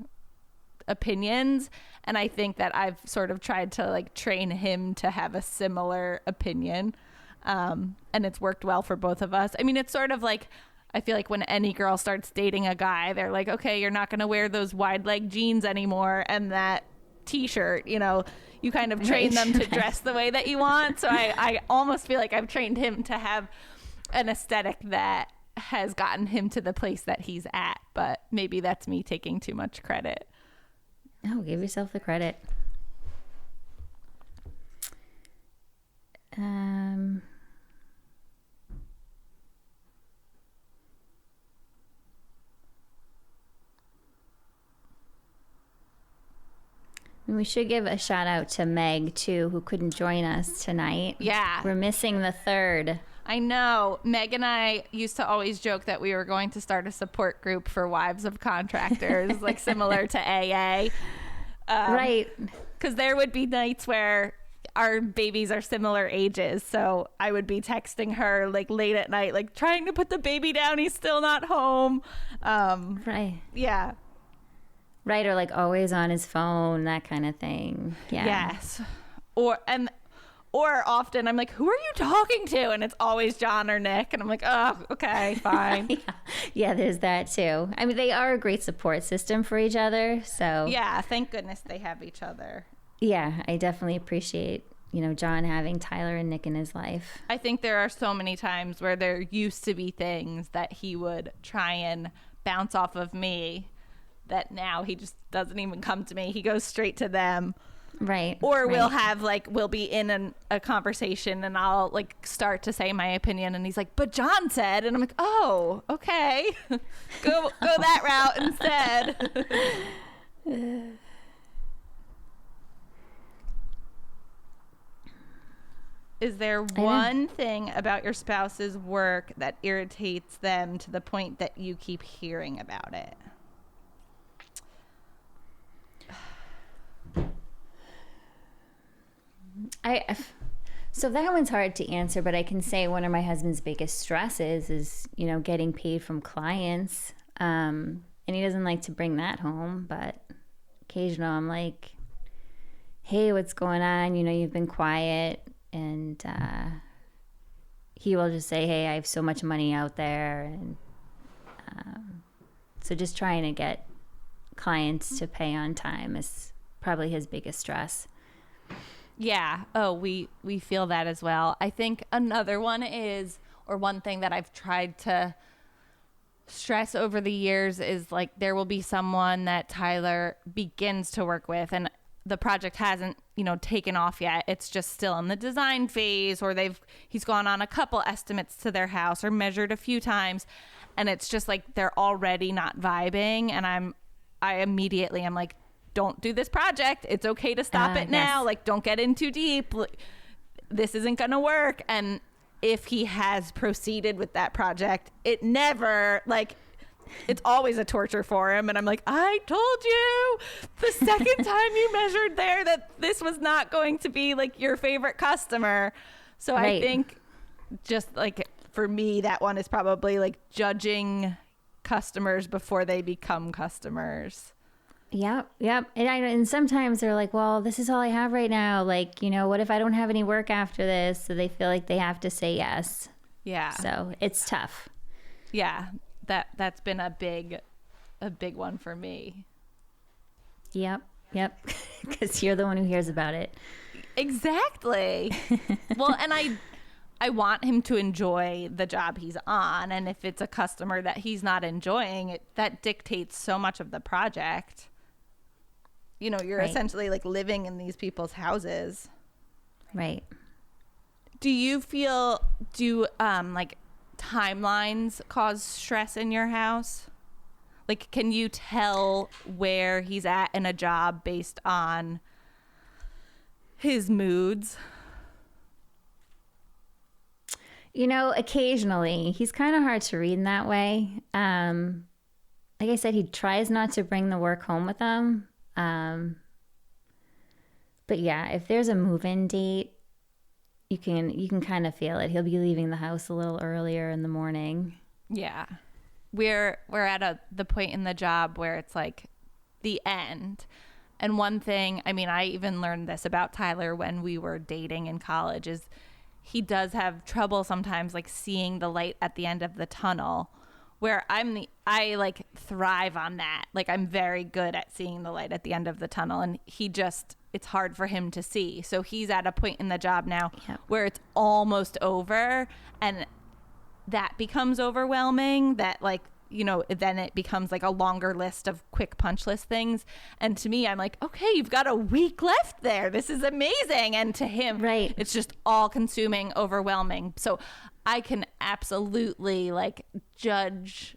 opinions, and I think that I've sort of tried to like train him to have a similar opinion, and it's worked well for both of us. I mean, it's sort of like, I feel like when any girl starts dating a guy, they're like, okay, you're not going to wear those wide leg jeans anymore and that t-shirt, you kind of train them to dress the way that you want. So I almost feel like I've trained him to have an aesthetic that has gotten him to the place that he's at, but maybe that's me taking too much credit. No, give yourself the credit. We should give a shout out to Meg too, who couldn't join us tonight. Yeah. We're missing the third. I know. Meg and I used to always joke that we were going to start a support group for wives of contractors, like similar to AA. Right. Because there would be nights where our babies are similar ages. So I would be texting her like late at night, like trying to put the baby down. He's still not home. Right. Yeah. Right. Or like always on his phone, that kind of thing. Yeah. Yes. Or often I'm like, who are you talking to? And it's always John or Nick. And I'm like, oh, okay, fine. Yeah, there's that too. I mean, they are a great support system for each other. So yeah, thank goodness they have each other. Yeah, I definitely appreciate, John having Tyler and Nick in his life. I think there are so many times where there used to be things that he would try and bounce off of me that now he just doesn't even come to me. He goes straight to them. Right. Or right. we'll be in a conversation and I'll like start to say my opinion and he's like, but John said, and I'm like, oh, okay. go that route instead. Is there one thing about your spouse's work that irritates them to the point that you keep hearing about it? So that one's hard to answer, but I can say one of my husband's biggest stresses is, getting paid from clients. And he doesn't like to bring that home, but occasionally I'm like, hey, what's going on? You've been quiet. And he will just say, hey, I have so much money out there. And so just trying to get clients to pay on time is probably his biggest stress. Yeah. Oh, we feel that as well. I think another one is, or one thing that I've tried to stress over the years is like there will be someone that Tyler begins to work with and the project hasn't, taken off yet. It's just still in the design phase, or he's gone on a couple estimates to their house or measured a few times. and it's just like they're already not vibing, and I'm like, don't do this project. It's okay to stop it now. Yes. Like, don't get in too deep. This isn't going to work. And if he has proceeded with that project, it never, like, it's always a torture for him. And I'm like, I told you the second time you measured there that this was not going to be like your favorite customer. So Right. I think just like for me, that one is probably like judging customers before they become customers. Yep. And sometimes they're like, well, this is all I have right now. Like, you know, what if I don't have any work after this? So they feel like they have to say yes. Yeah. So it's tough. Yeah. That's been a big one for me. Yep. Because you're the one who hears about it. Exactly. Well, and I want him to enjoy the job he's on. And if it's a customer that he's not enjoying, that dictates so much of the project. You know, you're Right. essentially like living in these people's houses. Right. Do you feel, like timelines cause stress in your house? Like, can you tell where he's at in a job based on his moods? You know, occasionally he's kind of hard to read in that way. Like I said, he tries not to bring the work home with him. But yeah, if there's a move-in date, you can kind of feel it. He'll be leaving the house a little earlier in the morning. Yeah. We're at the point in the job where it's like the end. And one thing, I mean, I even learned this about Tyler when we were dating in college, is he does have trouble sometimes like seeing the light at the end of the tunnel, where I like thrive on that. Like, I'm very good at seeing the light at the end of the tunnel, and it's hard for him to see. So he's at a point in the job now where it's almost over, and that becomes overwhelming, that like, you know, then it becomes like a longer list of quick punch list things. And to me, I'm like, okay, you've got a week left there. This is amazing. And to him, Right. it's just all consuming, overwhelming. So I can absolutely like judge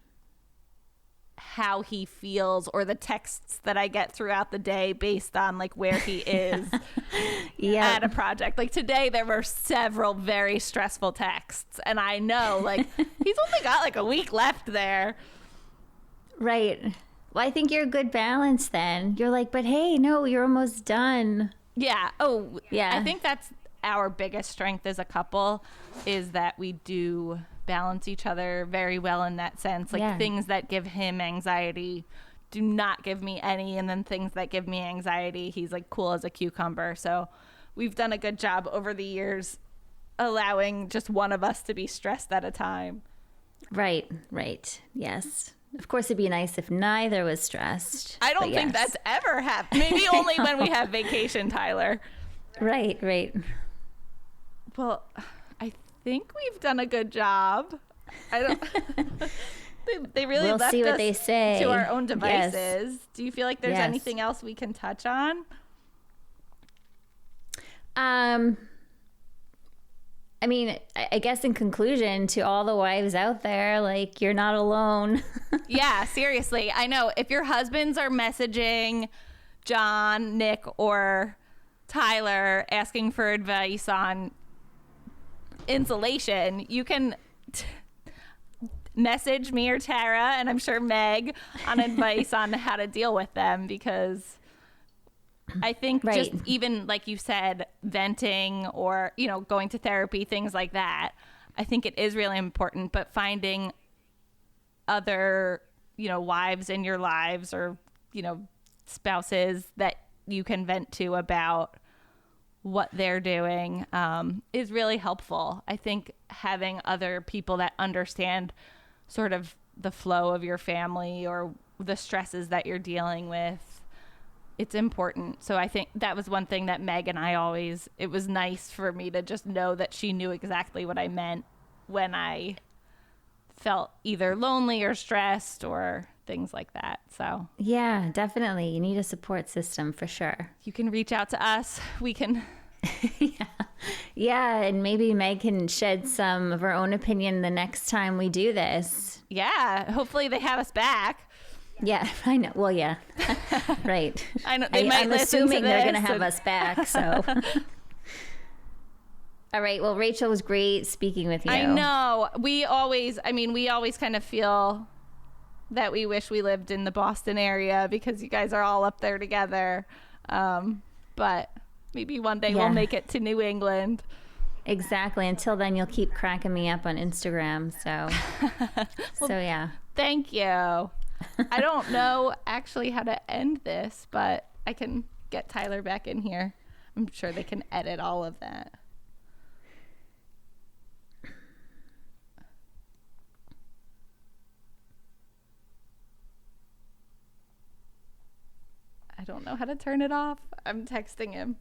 how he feels, or the texts that I get throughout the day based on like where he is at a project. Like today there were several very stressful texts, and I know like he's only got like a week left there. Right. Well, I think you're a good balance then. You're like, but hey, no, you're almost done. Yeah. Oh, Yeah. I think that's our biggest strength as a couple, is that we do balance each other very well in that sense. Like Yeah. things that give him anxiety do not give me any, and then things that give me anxiety, he's like cool as a cucumber. So we've done a good job over the years allowing just one of us to be stressed at a time. Right. Yes. Of course, it'd be nice if neither was stressed. I don't but think yes. that's ever happened. Maybe only when we have vacation, Tyler. Right. Well, I think we've done a good job. I don't. they really We'll left see what us they say. to our own Yes. devices. Do you feel like there's Yes. anything else we can touch on? I mean, I guess in conclusion, to all the wives out there, like, you're not alone. Yeah, seriously. I know if your husbands are messaging John, Nick, or Tyler asking for advice on insulation, you can message me or Tara, and I'm sure Meg, on advice on how to deal with them, because I think Right. just even like you said, venting or, you know, going to therapy, things like that, I think it is really important. But finding other, you know, wives in your lives, or, you know, spouses that you can vent to about what they're doing is really helpful. I think having other people that understand sort of the flow of your family or the stresses that you're dealing with, it's important. So I think that was one thing that Meg and I always, it was nice for me to just know that she knew exactly what I meant when I felt either lonely or stressed or things like that. So Yeah, definitely. You need a support system for sure. you can reach out to us. We can Yeah, and maybe Meg can shed some of her own opinion the next time we do this. Yeah, hopefully they have us back. Yeah, I know. Well, yeah, right. I know they might I'm listen to assuming they're going to this have us back. So, all right. Well, Rachel, was great speaking with you. I know. We always kind of feel that we wish we lived in the Boston area because you guys are all up there together. But maybe one day we'll make it to New England. Exactly. Until then, you'll keep cracking me up on Instagram. So, Well, so yeah. Thank you. I don't know actually how to end this, but I can get Tyler back in here. I'm sure they can edit all of that. I don't know how to turn it off. I'm texting him.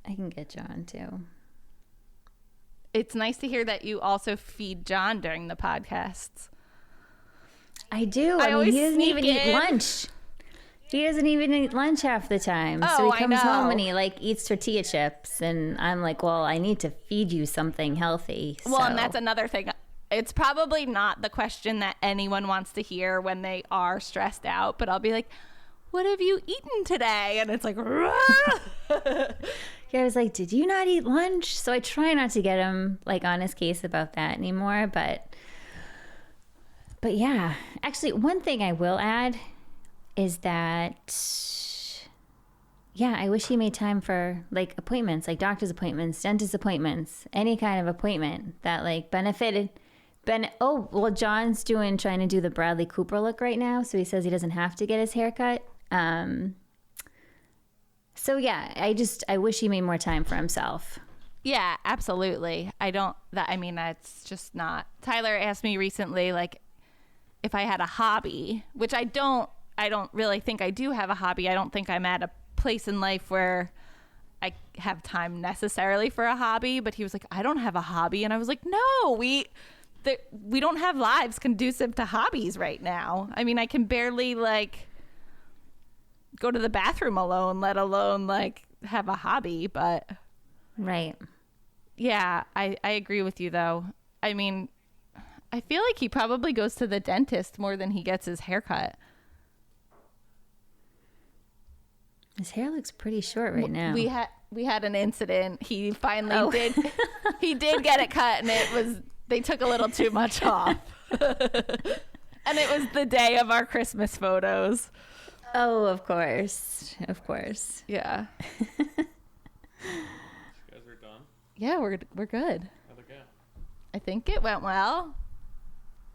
I can get John too. It's nice to hear that you also feed John during the podcasts. I do. I mean, he doesn't even eat lunch. He doesn't even eat lunch half the time. So he comes home and he eats tortilla chips, and I'm like, well, I need to feed you something healthy. Well, and that's another thing. It's probably not the question that anyone wants to hear when they are stressed out, but I'll be like, what have you eaten today? And it's like, Yeah, I was like, did you not eat lunch? So I try not to get him on his case about that anymore. But yeah, actually, one thing I will add is that, yeah, I wish he made time for appointments, like doctor's appointments, dentist appointments, any kind of appointment that benefited. Well, John's trying to do the Bradley Cooper look right now, so he says he doesn't have to get his hair cut. So yeah, I wish he made more time for himself. Yeah, absolutely. That's just not. Tyler asked me recently, if I had a hobby, which I don't really think I do have a hobby. I don't think I'm at a place in life where I have time necessarily for a hobby, but he was like, I don't have a hobby. And I was like, no, we don't have lives conducive to hobbies right now. I mean, I can barely go to the bathroom alone, let alone have a hobby. But right. Yeah, I agree with you though. I mean, I feel like he probably goes to the dentist more than he gets his haircut. His hair looks pretty short right now. We had an incident. He finally did. He did get it cut, and they took a little too much off. And it was the day of our Christmas photos. Oh, of course. Yeah. You guys are done? Yeah, we're good. How'd it go? I think it went well.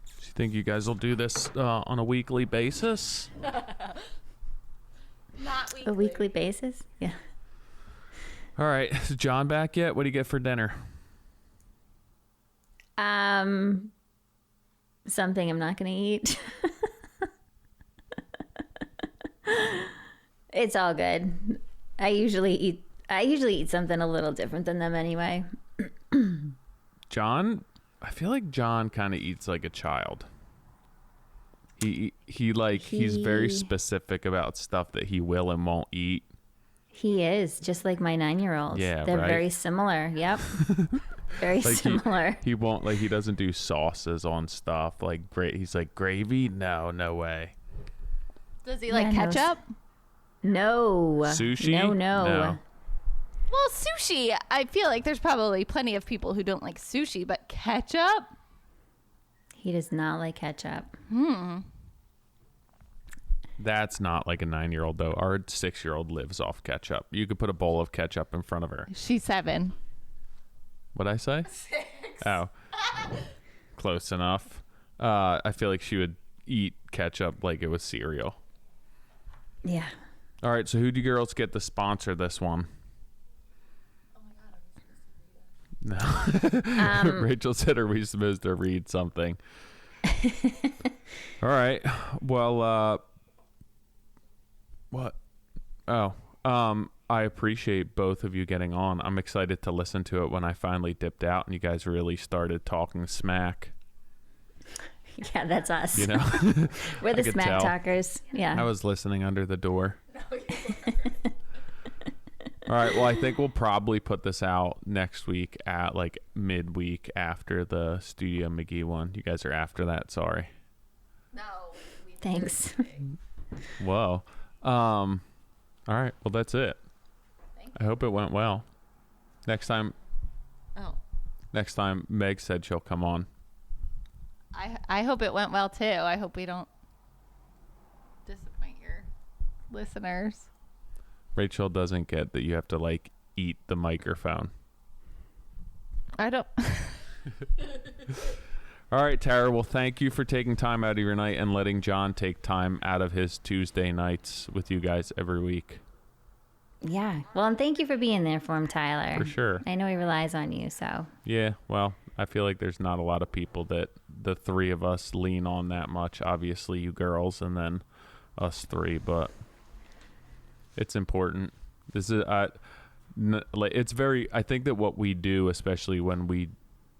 Do you think you guys will do this on a weekly basis? Not weekly. A weekly basis? Yeah. All right. Is John back yet? What do you get for dinner? Something I'm not going to eat. It's all good. I usually eat something a little different than them anyway. John, I feel like John kind of eats like a child. He's very specific about stuff that he will and won't eat. He is, just like my 9-year-old. Yeah, they're right? very similar. Yep. Very similar. He won't he doesn't do sauces on stuff he's like gravy. No way. Does he like ketchup? No. No. Sushi? No. Well, sushi. I feel like there's probably plenty of people who don't like sushi, but ketchup? He does not like ketchup. That's not like a 9-year-old though. Our 6-year-old lives off ketchup. You could put a bowl of ketchup in front of her. She's 7. What'd I say? 6. Oh. Close enough. I feel like she would eat ketchup like it was cereal. Yeah. All right, so who do you girls get to sponsor this one? Oh my God, are we supposed to read that? No. Rachel said, are we supposed to read something? All right. Well, what? Oh, I appreciate both of you getting on. I'm excited to listen to it when I finally dipped out and you guys really started talking smack. Yeah, that's us. You know, we're the smack talkers. Yeah. I was listening under the door. No, you weren't. All right. Well, I think we'll probably put this out next week at like midweek after the Studio McGee one. You guys are after that. Sorry. No. Thanks. Whoa. All right. Well, that's it. I hope it went well. Next time Meg said she'll come on. I hope it went well too. I hope we don't disappoint your listeners. Rachel doesn't get that you have to like eat the microphone. I don't. All right, Tara. Well, thank you for taking time out of your night and letting John take time out of his Tuesday nights with you guys every week. Yeah. Well, and thank you for being there for him, Tyler. For sure. I know he relies on you, so. Yeah. Well, I feel like there's not a lot of people that the three of us lean on that much. Obviously, you girls and then us three, but it's important. This is it's very. I think that what we do, especially when we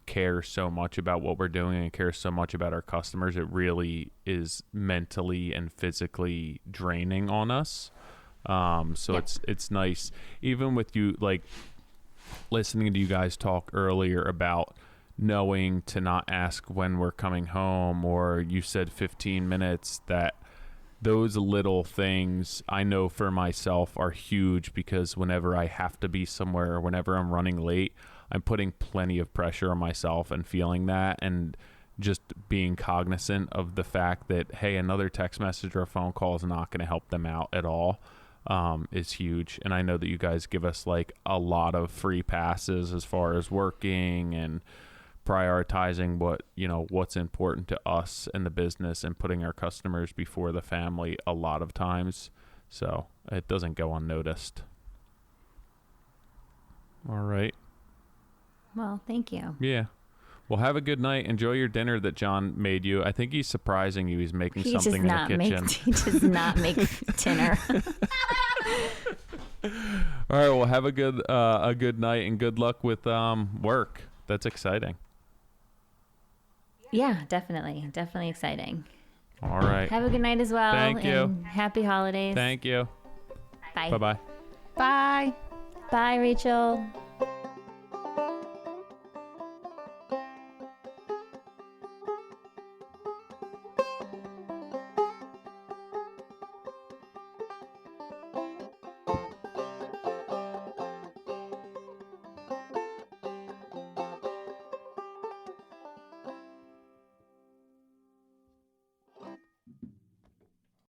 care so much about what we're doing and care so much about our customers, it really is mentally and physically draining on us. So it's nice, even with you, like listening to you guys talk earlier about knowing to not ask when we're coming home, or you said 15 minutes, that those little things I know for myself are huge, because whenever I have to be somewhere or whenever I'm running late, I'm putting plenty of pressure on myself and feeling that, and just being cognizant of the fact that, hey, another text message or a phone call is not going to help them out at all, is huge. And I know that you guys give us like a lot of free passes as far as working and prioritizing what's important to us and the business, and putting our customers before the family a lot of times. So it doesn't go unnoticed. All right. Well, thank you. Yeah. Well, have a good night. Enjoy your dinner that John made you. I think he's surprising you. He's making something in the kitchen. He does not make dinner. All right. Well, have a good night and good luck with work. That's exciting. Yeah, definitely. Definitely exciting. All right. Have a good night as well. Thank you. And happy holidays. Thank you. Bye. Bye-bye. Bye. Bye, Rachel.